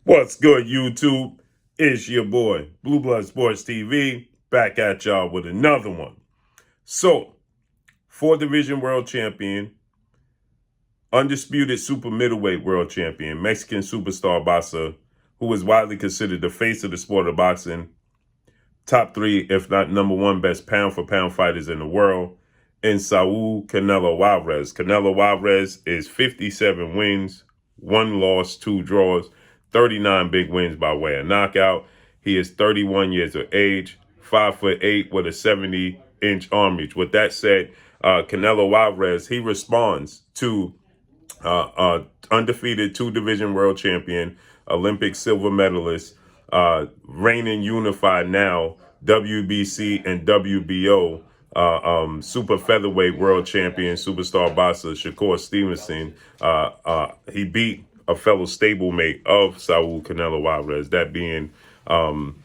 What's good, YouTube? It's your boy, Blue Blood Sports TV, back at y'all with another one. So, 4 division world champion, undisputed super middleweight world champion, Mexican superstar boxer, who is widely considered the face of the sport of boxing, top 3, if not number 1 best pound-for-pound fighters in the world, and Saul Canelo Alvarez. Canelo Alvarez is 57 wins, 1 loss, 2 draws, 39 big wins by way of knockout. He is 31 years of age, 5'8" with a 70-inch arm reach. With that said, Canelo Alvarez, he responds to undefeated 2 division world champion, Olympic silver medalist, reigning unified now WBC and WBO super featherweight world champion, superstar boxer Shakur Stevenson. He beat a fellow stablemate of Saul Canelo Alvarez, that being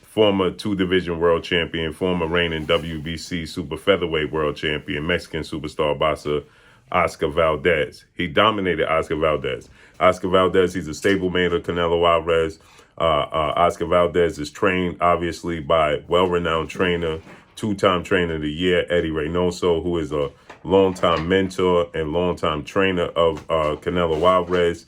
former 2 division world champion, former reigning WBC super featherweight world champion, Mexican superstar boxer Oscar Valdez. He dominated Oscar Valdez. Oscar Valdez, he's a stablemate of Canelo Alvarez. Oscar Valdez is trained, obviously, by well-renowned trainer, 2-time trainer of the year, Eddie Reynoso, who is a longtime mentor and longtime trainer of Canelo Alvarez.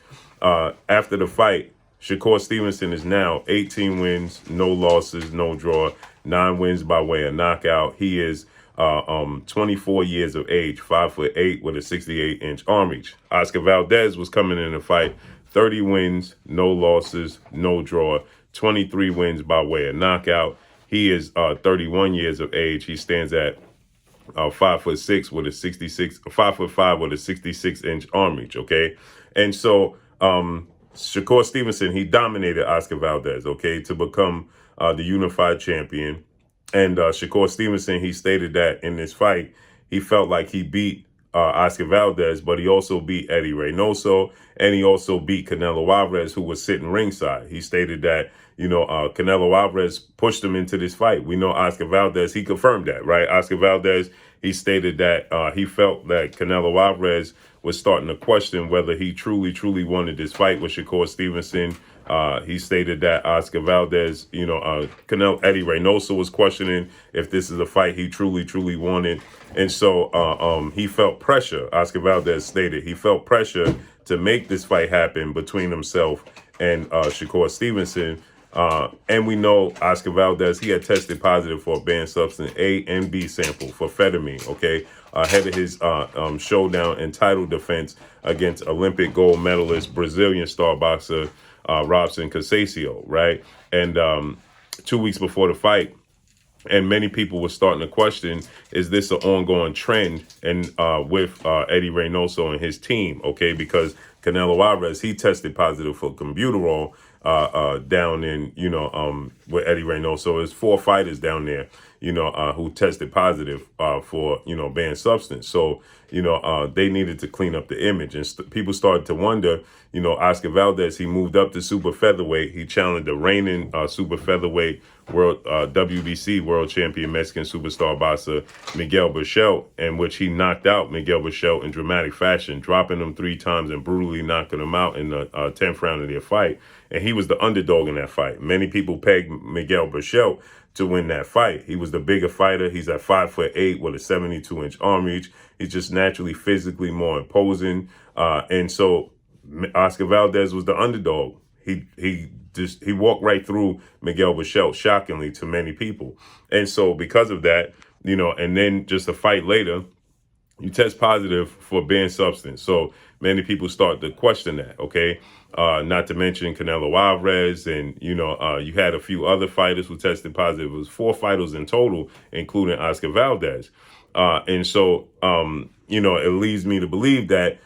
After the fight, Shakur Stevenson is now 18 wins, no losses, no draw, 9 wins by way of knockout. He is 24 years of age, 5'8" with a 68-inch arm reach. Oscar Valdez was coming in the fight, 30 wins, no losses, no draw, 23 wins by way of knockout. He is 31 years of age. He stands at 5'6" with a 66, 5'5" with a 66-inch arm reach. Okay, and so Shakur Stevenson, he dominated Oscar Valdez, okay, to become the unified champion. And Shakur Stevenson, he stated that in this fight, he felt like he beat Oscar Valdez, but he also beat Eddie Reynoso, and he also beat Canelo Alvarez, who was sitting ringside. He stated that, Canelo Alvarez pushed him into this fight. We know Oscar Valdez, he confirmed that, right? Oscar Valdez, he stated that he felt that Canelo Alvarez was starting to question whether he truly wanted this fight with Shakur Stevenson. He stated that Oscar Valdez, Eddie Reynoso was questioning if this is a fight he truly wanted. And so he felt pressure. Oscar Valdez stated he felt pressure to make this fight happen between himself and Shakur Stevenson. And we know Oscar Valdez, he had tested positive for a banned substance A and B sample for amphetamine, okay, ahead of his showdown and title defense against Olympic gold medalist Brazilian star boxer Robson Casasio, right? And 2 weeks before the fight, and many people were starting to question, is this an ongoing trend and with Eddie Reynoso and his team, okay? Because Canelo Alvarez, he tested positive for Combuterol down in, with Eddie Reynoso. There's 4 fighters down there, who tested positive for, banned substance. So, they needed to clean up the image. And people started to wonder, Oscar Valdez, he moved up to super featherweight. He challenged the reigning super featherweight world WBC world champion Mexican superstar boxer Miguel Berchelt, in which he knocked out Miguel Berchelt in dramatic fashion, dropping him 3 times and brutally knocking him out in the 10th round of their fight. And he was the underdog in that fight. Many people pegged Miguel Berchelt to win that fight. He was the bigger fighter. He's at 5'8" with a 72-inch arm reach. He's just naturally physically more imposing. And so Oscar Valdez was the underdog. He walked right through Miguel Berchelt, shockingly to many people. And so because of that, and then just a fight later, you test positive for banned substance. So many people start to question that, okay? Not to mention Canelo Alvarez, and, you had a few other fighters who tested positive. It was 4 fighters in total, including Oscar Valdez. And so, it leads me to believe that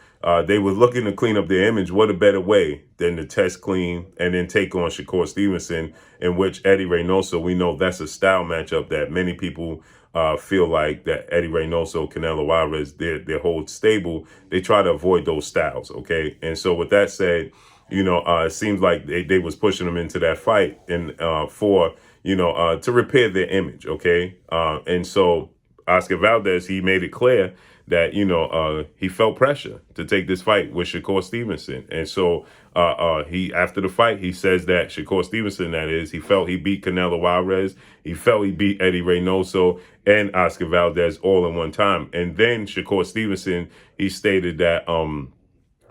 they were looking to clean up their image. What a better way than to test clean and then take on Shakur Stevenson, in which Eddie Reynoso, we know that's a style matchup that many people feel like that Eddie Reynoso, Canelo Alvarez, their whole stable, they try to avoid those styles, okay? And so with that said, it seems like they was pushing them into that fight and to repair their image, okay? And so Oscar Valdez, he made it clear that, he felt pressure to take this fight with Shakur Stevenson. And so he after the fight, he says that Shakur Stevenson, that is, he felt he beat Canelo Alvarez, he felt he beat Eddie Reynoso and Oscar Valdez all in one time. And then Shakur Stevenson, he stated that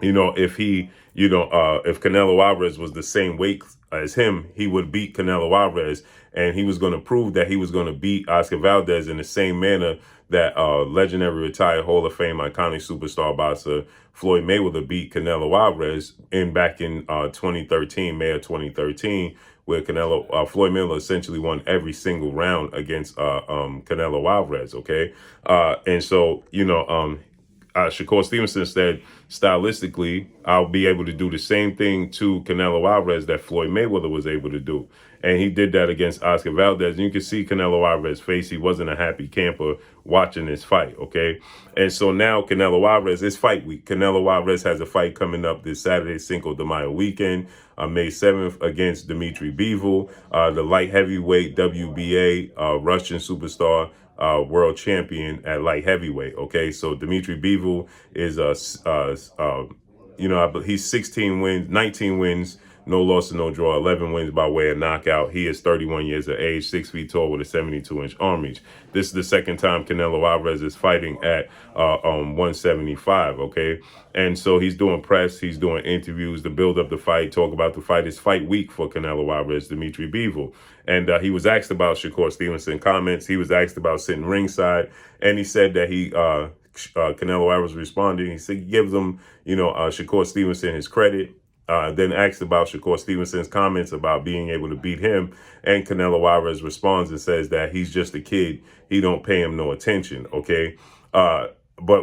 if he, if Canelo Alvarez was the same weight as him, he would beat Canelo Alvarez, and he was going to prove that he was going to beat Oscar Valdez in the same manner that legendary retired Hall of Fame iconic superstar boxer Floyd Mayweather beat Canelo Alvarez back in 2013, May of 2013, where Floyd Mayweather essentially won every single round against Canelo Alvarez. Okay, and so Shakur Stevenson said, stylistically, I'll be able to do the same thing to Canelo Alvarez that Floyd Mayweather was able to do. And he did that against Oscar Valdez. And you can see Canelo Alvarez's face. He wasn't a happy camper watching this fight, okay? And so now Canelo Alvarez, it's fight week. Canelo Alvarez has a fight coming up this Saturday, Cinco de Mayo weekend, May 7th against Dmitry Bivol, the light heavyweight WBA Russian superstar, world champion at light heavyweight. Okay, so Dmitry Bivol is he's 16 wins, 19 wins, no loss and no draw, 11 wins by way of knockout. He is 31 years of age, 6 feet tall with a 72-inch arm reach. This is the second time Canelo Alvarez is fighting at 175, okay? And so he's doing press, he's doing interviews to build up the fight, talk about the fight. It's fight week for Canelo Alvarez, Dmitry Bivol. And he was asked about Shakur Stevenson comments. He was asked about sitting ringside, and he said that Canelo Alvarez responding. He said he gives him, Shakur Stevenson his credit. Then asked about Shakur Stevenson's comments about being able to beat him, and Canelo Alvarez responds and says that he's just a kid. He don't pay him no attention, okay? But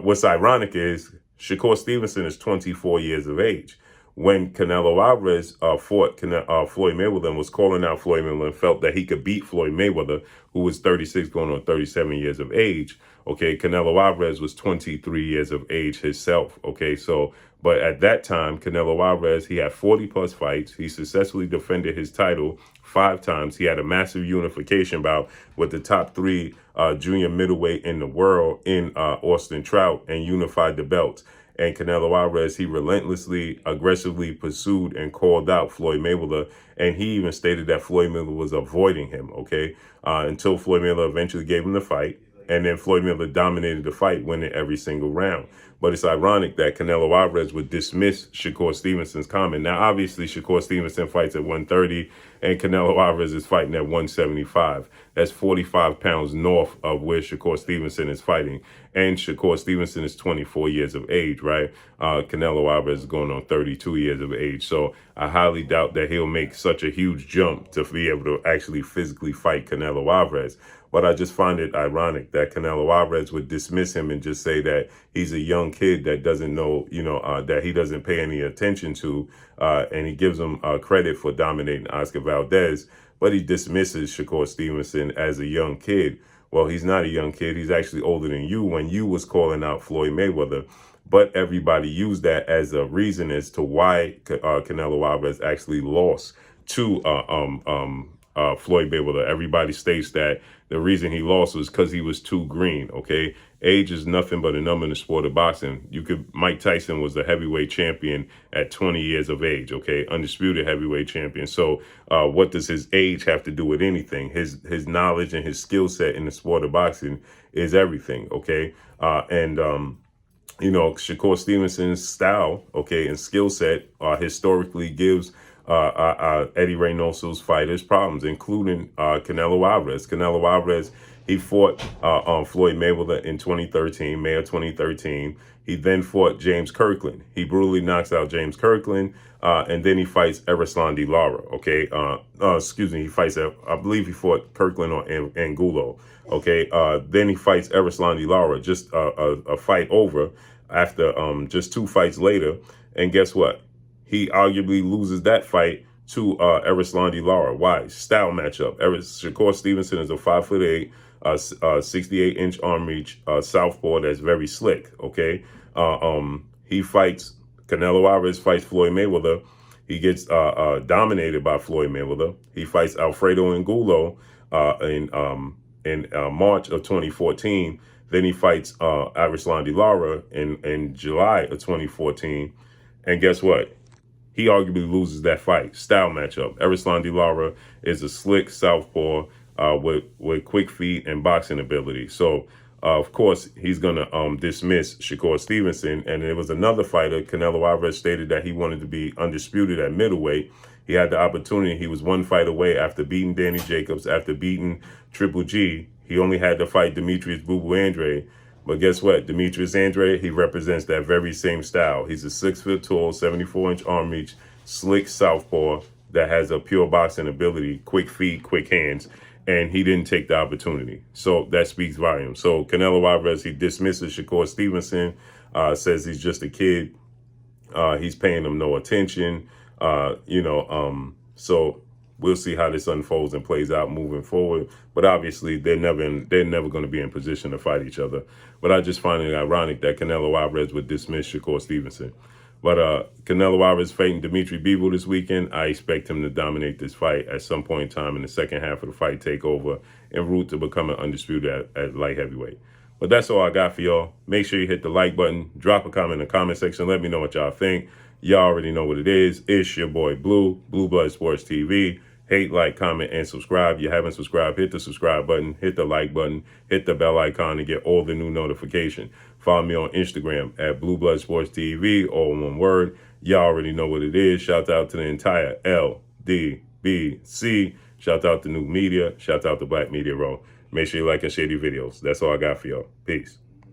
what's ironic is Shakur Stevenson is 24 years of age. When Canelo Alvarez fought Floyd Mayweather and was calling out Floyd Mayweather and felt that he could beat Floyd Mayweather, who was 36 going on 37 years of age, okay, Canelo Alvarez was 23 years of age himself, okay? So, but at that time, Canelo Alvarez, he had 40-plus fights. He successfully defended his title 5 times. He had a massive unification bout with the top 3 junior middleweight in the world in Austin Trout, and unified the belts. And Canelo Alvarez, he relentlessly, aggressively pursued and called out Floyd Mayweather. And he even stated that Floyd Mayweather was avoiding him, okay, until Floyd Mayweather eventually gave him the fight. And then Floyd Mayweather dominated the fight, winning every single round. But it's ironic that Canelo Alvarez would dismiss Shakur Stevenson's comment. Now, obviously, Shakur Stevenson fights at 130, and Canelo Alvarez is fighting at 175. That's 45 pounds north of where Shakur Stevenson is fighting. And Shakur Stevenson is 24 years of age, right? Canelo Alvarez is going on 32 years of age. So I highly doubt that he'll make such a huge jump to be able to actually physically fight Canelo Alvarez. But I just find it ironic that Canelo Alvarez would dismiss him and just say that he's a young kid that doesn't know, that he doesn't pay any attention to, and he gives him credit for dominating Oscar Valdez, but he dismisses Shakur Stevenson as a young kid. Well, he's not a young kid. He's actually older than you when you was calling out Floyd Mayweather. But everybody used that as a reason as to why Canelo Alvarez actually lost to Floyd Mayweather. Everybody states that the reason he lost was because he was too green, okay? Age is nothing but a number in the sport of boxing. Mike Tyson was the heavyweight champion at 20 years of age, okay? Undisputed heavyweight champion. So what does his age have to do with anything? His knowledge and his skill set in the sport of boxing is everything, okay? Shakur Stevenson's style, okay, and skill set historically gives Eddie Reynoso's fighters problems, including Canelo Alvarez. Canelo Alvarez, he fought Floyd Mayweather in 2013, May of 2013. He then fought James Kirkland. He brutally knocks out James Kirkland, and then he fights Erislandy Lara, okay? He fights, I believe he fought Kirkland or Angulo, okay? Then he fights Erislandy Lara, just a fight over after just 2 fights later. And guess what? He arguably loses that fight to Erislandy Lara. Why? Style matchup. Shakur Stevenson is a 5'8", 68-inch arm reach, southpaw that's very slick, okay? Canelo Alvarez fights Floyd Mayweather. He gets dominated by Floyd Mayweather. He fights Alfredo Angulo in March of 2014. Then he fights Erislandy Lara in July of 2014. And guess what? he arguably loses that fight. Style matchup. Erislandy Lara is a slick southpaw with quick feet and boxing ability. So, of course, he's going to dismiss Shakur Stevenson. And there was another fighter, Canelo Alvarez, stated that he wanted to be undisputed at middleweight. He had the opportunity. He was one fight away after beating Danny Jacobs, after beating Triple G. He only had to fight Demetrius Boo Boo Andre. But guess what? Demetrius Andre, he represents that very same style. He's a 6 foot tall, 74-inch arm reach, slick southpaw that has a pure boxing ability, quick feet, quick hands, and he didn't take the opportunity. So that speaks volumes. So Canelo Alvarez, he dismisses Shakur Stevenson, says he's just a kid. He's paying him no attention. So we'll see how this unfolds and plays out moving forward. But obviously, they're never going to be in position to fight each other. But I just find it ironic that Canelo Alvarez would dismiss Shakur Stevenson. But Canelo Alvarez fighting Dimitri Bivol this weekend. I expect him to dominate this fight at some point in time in the second half of the fight, take over, en route to becoming undisputed at light heavyweight. But that's all I got for y'all. Make sure you hit the like button. Drop a comment in the comment section. Let me know what y'all think. Y'all already know what it is. It's your boy Blue Blood Sports TV. Hate, like, comment, and subscribe. If you haven't subscribed, hit the subscribe button, hit the like button, hit the bell icon to get all the new notifications. Follow me on Instagram at Blue Blood Sports TV, all one word. Y'all already know what it is. Shout out to the entire LDBC. Shout out to New Media. Shout out to Black Media Row. Make sure you like and share these videos. That's all I got for y'all. Peace.